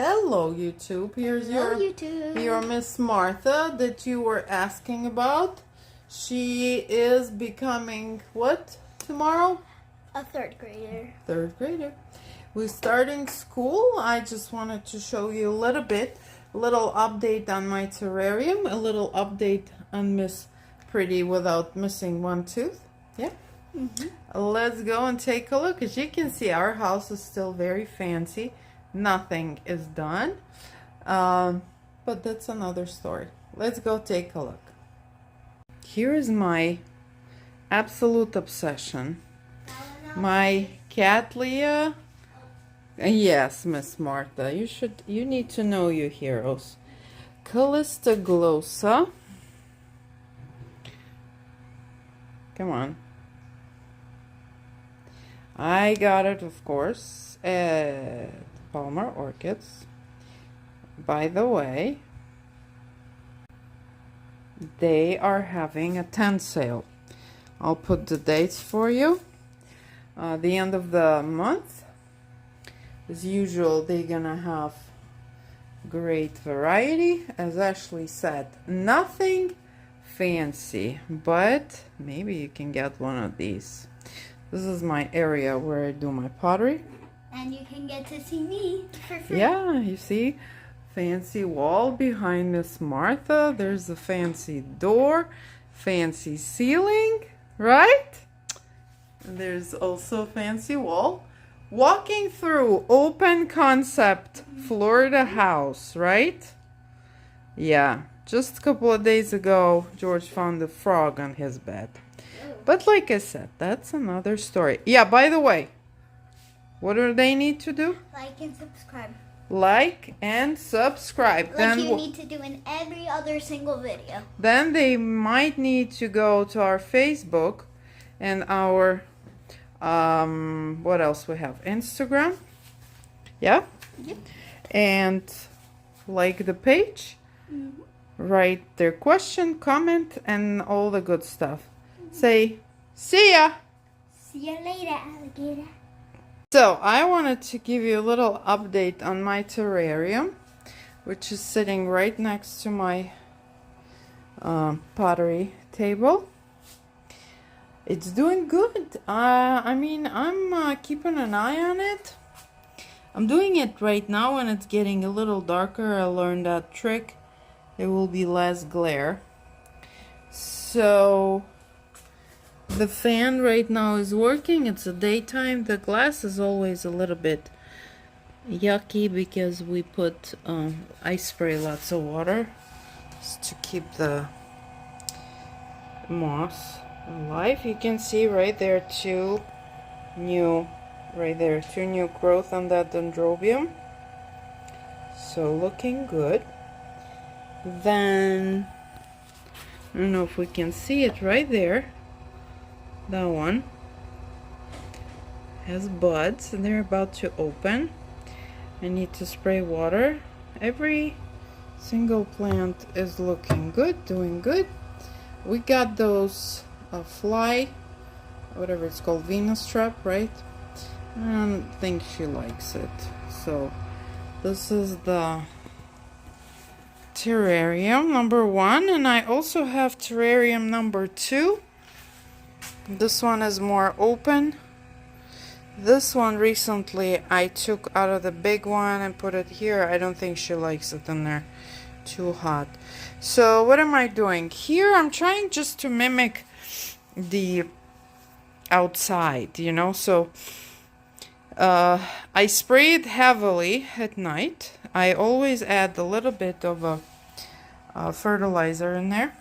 Hello, YouTube. Here's your Miss Martha that you were asking about. She is becoming what tomorrow? A third grader. Third grader. We're starting school. I just wanted to show you a little update on my terrarium, a little update on Miss Pretty without missing one tooth. Yeah. Let's go and take a look. As you can see, our house is still very fancy. Nothing is done, but that's another story. Let's go take a look. Here is my absolute obsession. My cat Leah. Yes, Miss Martha, you need to know your heroes. Callista glossa. Come on. I got it, of course, at Palmer Orchids. By the way, they are having a tent sale. I'll put the dates for you. The end of the month. As usual, they're gonna have great variety. As Ashley said, nothing fancy, but maybe you can get one of these. This is my area where I do my pottery. And you can get to see me for free. Yeah, you see, fancy wall behind Miss Martha. There's a fancy door, fancy ceiling, right? And there's also a fancy wall. Walking through open concept Florida house, right? Yeah, just a couple of days ago, George found a frog on his bed. But like I said, that's another story. Yeah, by the way, what do they need to do? Like and subscribe. Like and subscribe. Like then you need to do in every other single video. Then they might need to go to our Facebook and our what else we have? Instagram. Yeah? Yep. And like the page. Write their question, comment, and all the good stuff. Say, see ya! See you later, alligator. So, I wanted to give you a little update on my terrarium, which is sitting right next to my pottery table. It's doing good. I mean, I'm keeping an eye on it. I'm doing it right now when it's getting a little darker. I learned that trick. There will be less glare. So the fan right now is working. It's a daytime. The glass is always a little bit yucky because we put I spray lots of water just to keep the moss alive. You can see right there two new growth on that dendrobium. So looking good. Then I don't know if we can see it right there. That one has buds and they're about to open. I need to spray water. Every single plant is looking good, doing good. We got those fly, whatever it's called, Venus trap, right? I don't think she likes it. So this is the terrarium number 1, and I also have terrarium number 2. This one is more open. This one recently I took out of the big one and put it here. I don't think she likes it in there. Too hot. So what am I doing? Here I'm trying just to mimic the outside, you know. So I spray it heavily at night. I always add a little bit of a fertilizer in there.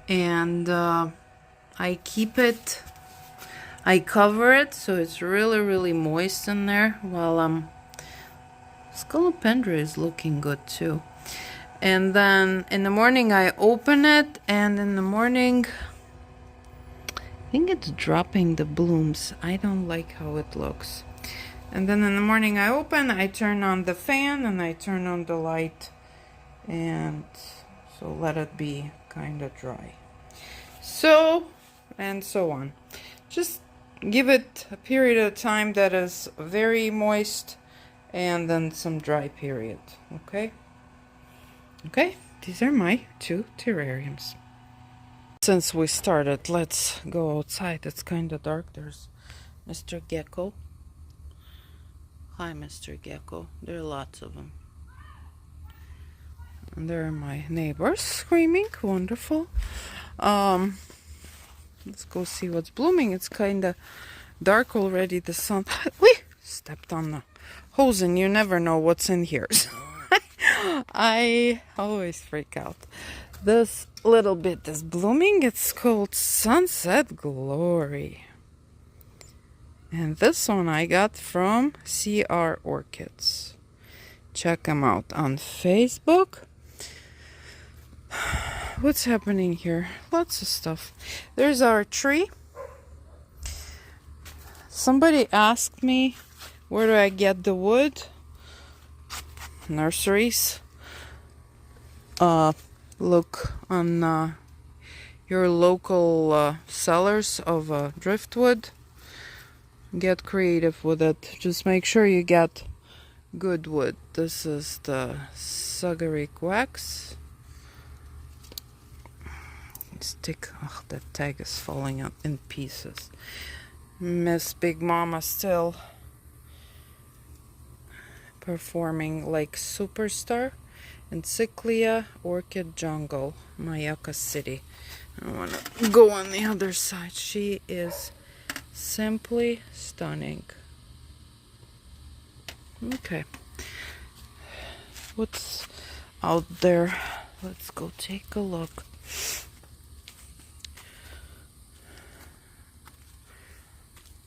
And I cover it so it's really moist in there while Scolopendra is looking good too. And then in the morning I open it, and in the morning I think it's dropping the blooms. I don't like how it looks. And then in the morning I open, I turn on the fan and I turn on the light, and so let it be kind of dry. So, and so on. Just give it a period of time that is very moist and then some dry period. Okay. Okay, these are my 2 terrariums. Since we started, let's go outside. It's kind of dark. There's Mr. Gecko. Hi, Mr. Gecko. There are lots of them. And there are my neighbors screaming. Wonderful. Let's go see what's blooming. It's kind of dark already. The sun. Whee! Stepped on the hose, and you never know what's in here. I always freak out. This little bit is blooming. It's called Sunset Glory. And this one I got from CR Orchids. Check them out on Facebook. What's happening here? Lots of stuff. There's our tree. Somebody asked me, where do I get the wood? Nurseries. Look on your local sellers of driftwood. Get creative with it. Just make sure you get good wood. This is the Sugaric wax. Stick. Oh, that tag is falling out in pieces. Miss Big Mama still performing like superstar. Encyclia Orchid Jungle, Mayaka City. I want to go on the other side. She is simply stunning. Okay. What's out there? Let's go take a look.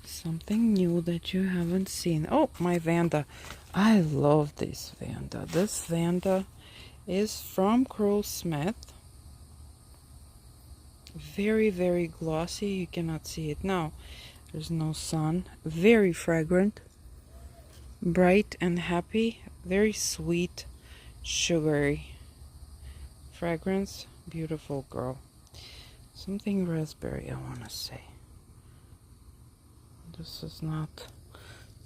Something new that you haven't seen. Oh, my Vanda. I love this Vanda. This Vanda is from Crow Smith. Very, very glossy. You cannot see it now. There's no sun. Very fragrant. Bright and happy. Very sweet, sugary fragrance. Beautiful girl. Something raspberry, I want to say. This is not...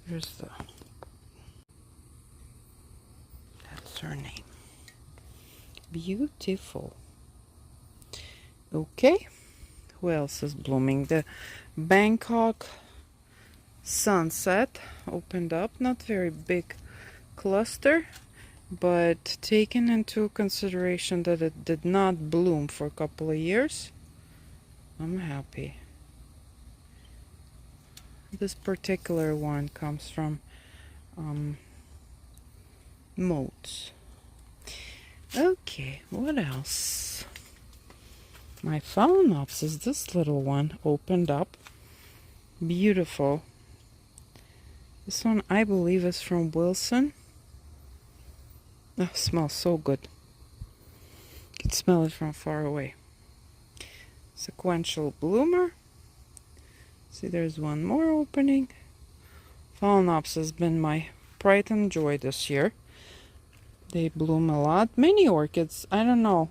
Here's the... That's her name. Beautiful. Okay. Who else is blooming? The Bangkok Sunset opened up. Not very big cluster, but taken into consideration that it did not bloom for a couple of years, I'm happy. This particular one comes from Moats. Okay, what else? My Phalaenopsis, this little one opened up. Beautiful. This one I believe is from Wilson. Oh, smells so good. You can smell it from far away. Sequential bloomer. See, there's one more opening. Phalaenopsis has been my pride and joy this year. They bloom a lot. Many orchids, I don't know.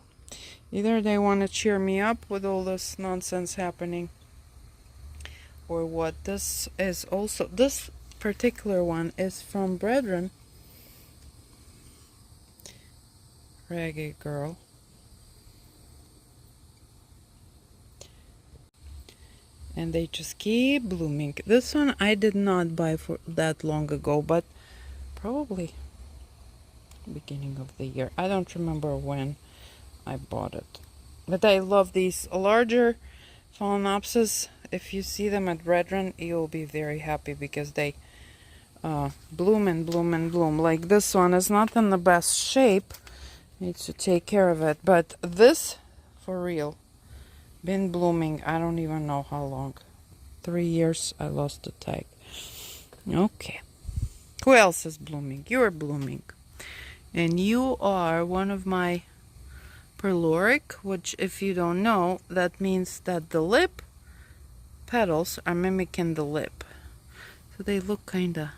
Either they want to cheer me up with all this nonsense happening, or what. This is also, this particular one is from Brethren. Reggae Girl. And they just keep blooming. This one I did not buy for that long ago, but probably beginning of the year. I don't remember when I bought it. But I love these larger Phalaenopsis. If you see them at Brethren, you'll be very happy because they bloom and bloom and bloom. Like this one is not in the best shape. Needs to take care of it. But this, for real, been blooming, I don't even know how long. 3 years, I lost the tag. Okay. Who else is blooming? You're blooming. And you are one of my Perloric, which if you don't know, that means that the lip petals are mimicking the lip. So they look kind of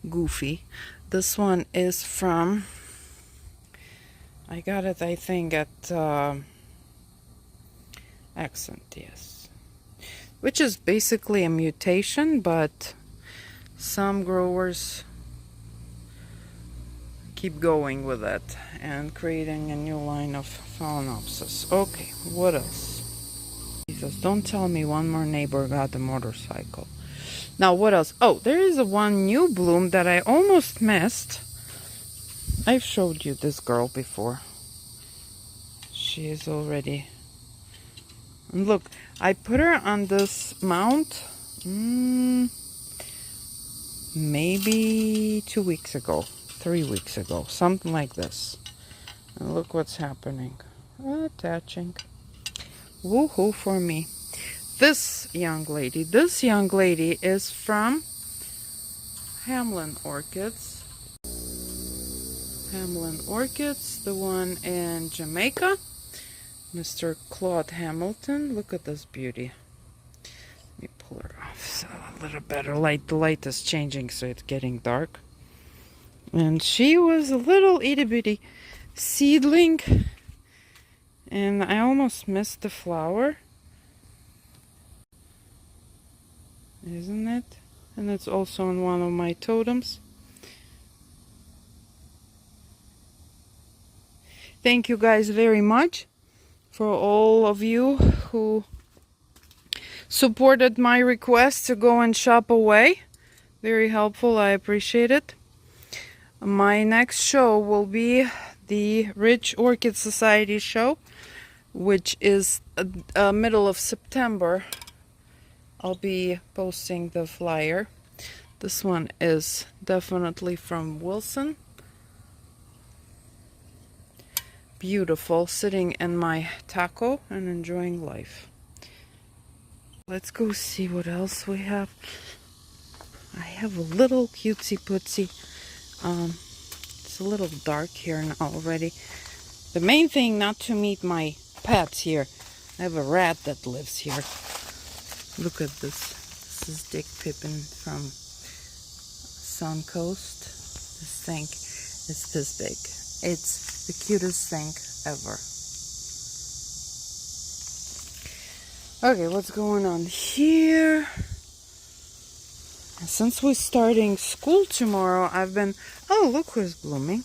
goofy. This one is from, I got it I think at Accent, yes. Which is basically a mutation, but some growers keep going with it and creating a new line of phalaenopsis. Okay, what else? Jesus, don't tell me one more neighbor got a motorcycle. Now, what else? Oh, there is one new bloom that I almost missed. I've showed you this girl before. She is already... And look, I put her on this mount maybe 2 weeks ago, 3 weeks ago, something like this. And look what's happening. Attaching. Woohoo for me. This young lady is from Hamlin Orchids. Hamlin Orchids, the one in Jamaica. Mr. Claude Hamilton. Look at this beauty. Let me pull her off so a little better light. The light is changing, so it's getting dark. And she was a little itty bitty seedling, and I almost missed the flower. Isn't it? And it's also in one of my totems. Thank you guys very much for all of you who supported my request to go and shop away. Very helpful. I appreciate it. My next show will be the Rich Orchid Society show, which is middle of September. I'll be posting the flyer. This one is definitely from Wilson. Beautiful, sitting in my taco and enjoying life. Let's go see what else we have. I have a little cutesy pootsy. It's a little dark here now already. The main thing, not to meet my pets here. I have a rat that lives here. Look at this. This is Dick Pippin from Suncoast. This thing is this big. It's the cutest thing ever. Okay, what's going on here? Since we're starting school tomorrow, I've been... Oh, look who's blooming.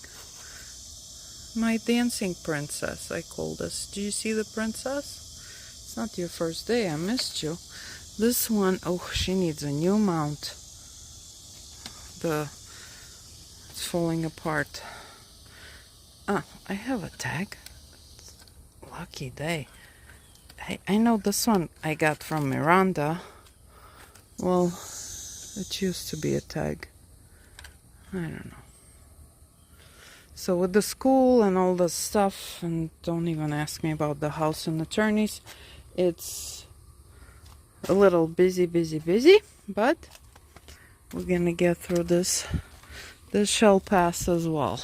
My dancing princess, I call this. Do you see the princess? It's not your first day, I missed you. This one, oh, she needs a new mount. It's falling apart. Ah, I have a tag. Lucky day. I know this one I got from Miranda. Well, it used to be a tag. I don't know. So with the school and all the stuff, and don't even ask me about the house and attorneys, it's a little busy, but we're gonna get through this. This shall pass as well.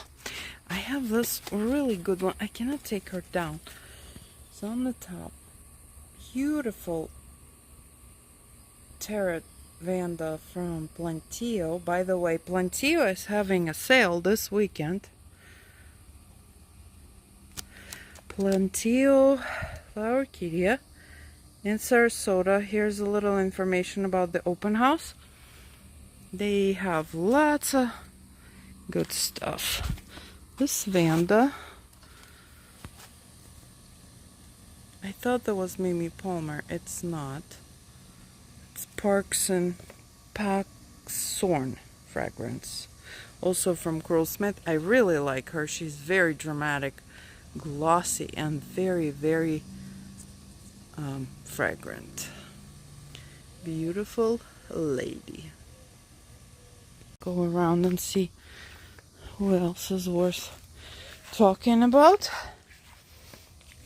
I have this really good one. I cannot take her down. It's on the top. Beautiful Tarot Vanda from Plantio. By the way, Plantio is having a sale this weekend. Plantio Flower Orchidea in Sarasota. Here's a little information about the open house. They have lots of good stuff. This Vanda, I thought that was Mimi Palmer. It's not. It's Parks and Paxorn fragrance. Also from Crystal Smith. I really like her. She's very dramatic, glossy, and very fragrant. Beautiful lady. Go around and see who else is worth talking about.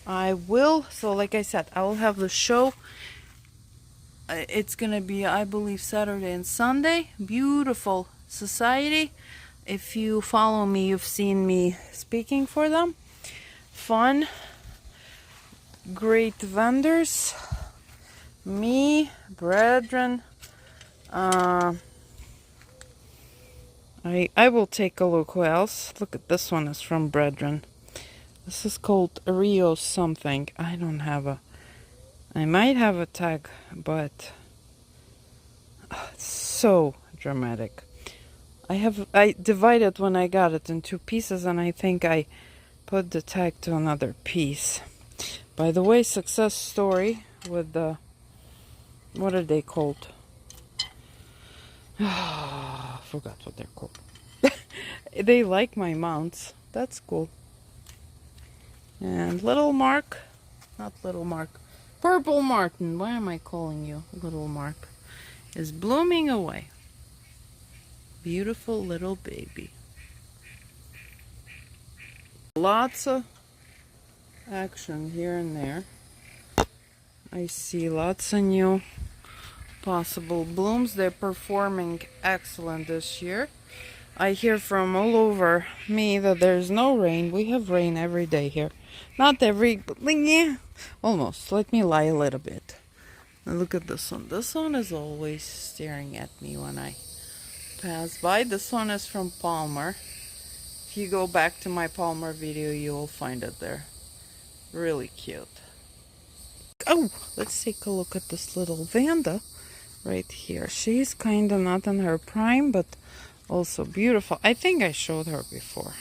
I will, so like I said, I will have the show. It's gonna be, I believe, Saturday and Sunday. Beautiful society. If you follow me, you've seen me speaking for them. Fun, great vendors, me, brethren. I will take a look who else. Look at this one, is from Brethren. This is called Rio something. I don't have a... I might have a tag, but... it's so dramatic. I divided when I got it in 2 pieces, and I think I put the tag to another piece. By the way, success story with the, what are they called? Forgot what they're called. They like my mounts. That's cool. And little Mark, not little Mark, Purple Martin, why am I calling you little Mark, is blooming away. Beautiful little baby. Lots of action here and there. I see lots of new possible blooms. They're performing excellent this year. I hear from all over me that there's no rain. We have rain every day here. Not every, but yeah, almost. Let me lie a little bit. And look at this one. This one is always staring at me when I pass by. This one is from Palmer. If you go back to my Palmer video, you will find it there. Really cute. Oh, let's take a look at this little Vanda right here. She's kind of not in her prime, but also beautiful. I think I showed her before.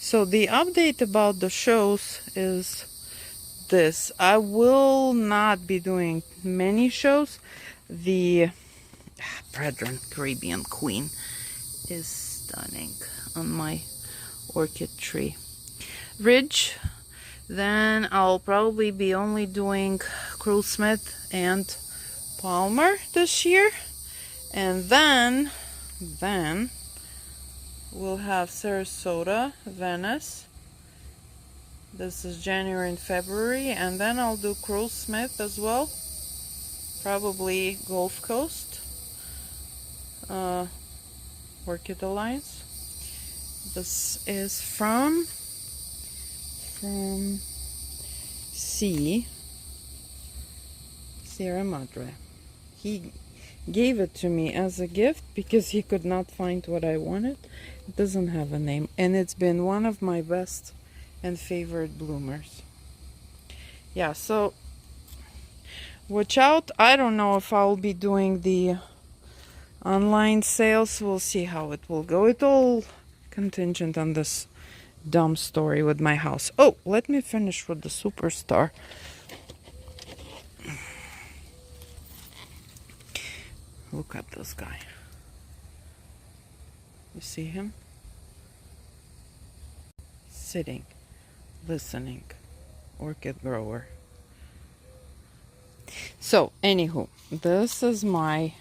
So the update about the shows is this. I will not be doing many shows. The Brethren Caribbean Queen is stunning on my orchid tree. Ridge. Then I'll probably be only doing Cruel Smith and Palmer this year. And then we'll have Sarasota, Venice. This is January and February. And then I'll do Cruel Smith as well. Probably Gulf Coast. Orchid Alliance. This is from Sierra Madre. He gave it to me as a gift because he could not find what I wanted. It doesn't have a name, and it's been one of my best and favorite bloomers. Yeah, so watch out. I don't know if I'll be doing the online sales. We'll see how it will go. It's all contingent on this dumb story with my house. Oh, let me finish with the superstar. Look at this guy. You see him? Sitting, listening. Orchid grower. So, anywho, this is my...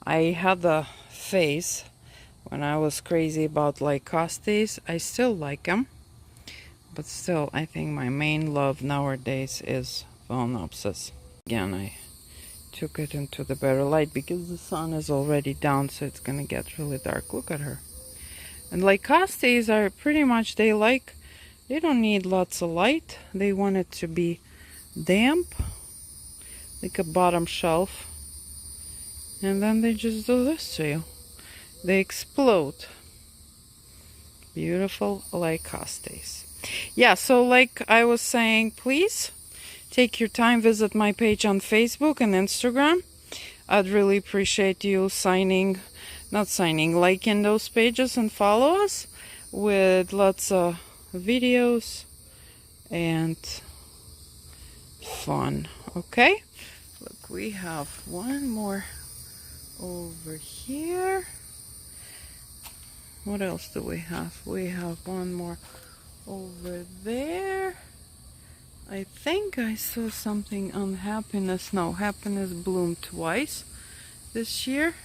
I had a phase when I was crazy about Lycostes. I still like them, but still, I think my main love nowadays is Phalaenopsis. Again, I took it into the better light because the sun is already down, so it's gonna get really dark. Look at her. And Lycostes are pretty much, they don't need lots of light. They want it to be damp, like a bottom shelf. And then they just do this to you. They explode. Beautiful Lycostes. Yeah, so like I was saying, please take your time, visit my page on Facebook and Instagram. I'd really appreciate you liking those pages and follow us with lots of videos and fun. Okay? Look, we have one more over here. What else do we have? We have one more over there. I think I saw something on happiness. No, happiness bloomed twice this year,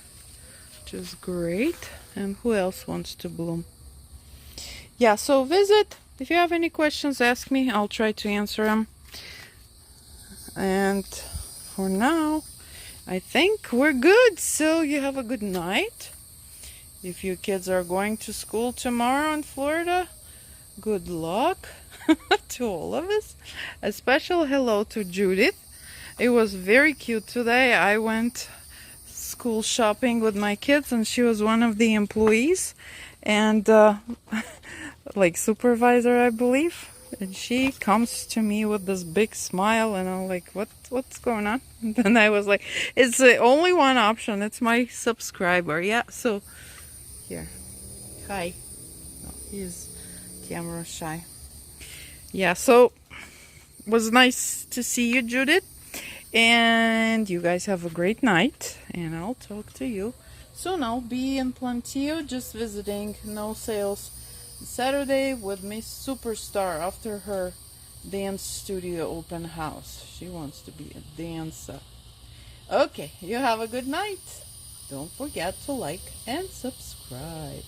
which is great. And who else wants to bloom? Yeah, so visit. If you have any questions, ask me. I'll try to answer them. And for now, I think we're good. So you have a good night. If your kids are going to school tomorrow in Florida, good luck to all of us. A special hello to Judith. It was very cute today. I went school shopping with my kids and she was one of the employees and like supervisor, I believe. And she comes to me with this big smile, and I'm like, what's going on? And then I was like, it's the only one option. It's my subscriber. Yeah, so here. Hi. No, he's camera shy. Yeah, so it was nice to see you, Judith. And you guys have a great night, and I'll talk to you soon. I'll be in Plantillo, just visiting, no sales. Saturday with Miss Superstar after her dance studio open house. She wants to be a dancer. Okay, you have a good night. Don't forget to like and subscribe.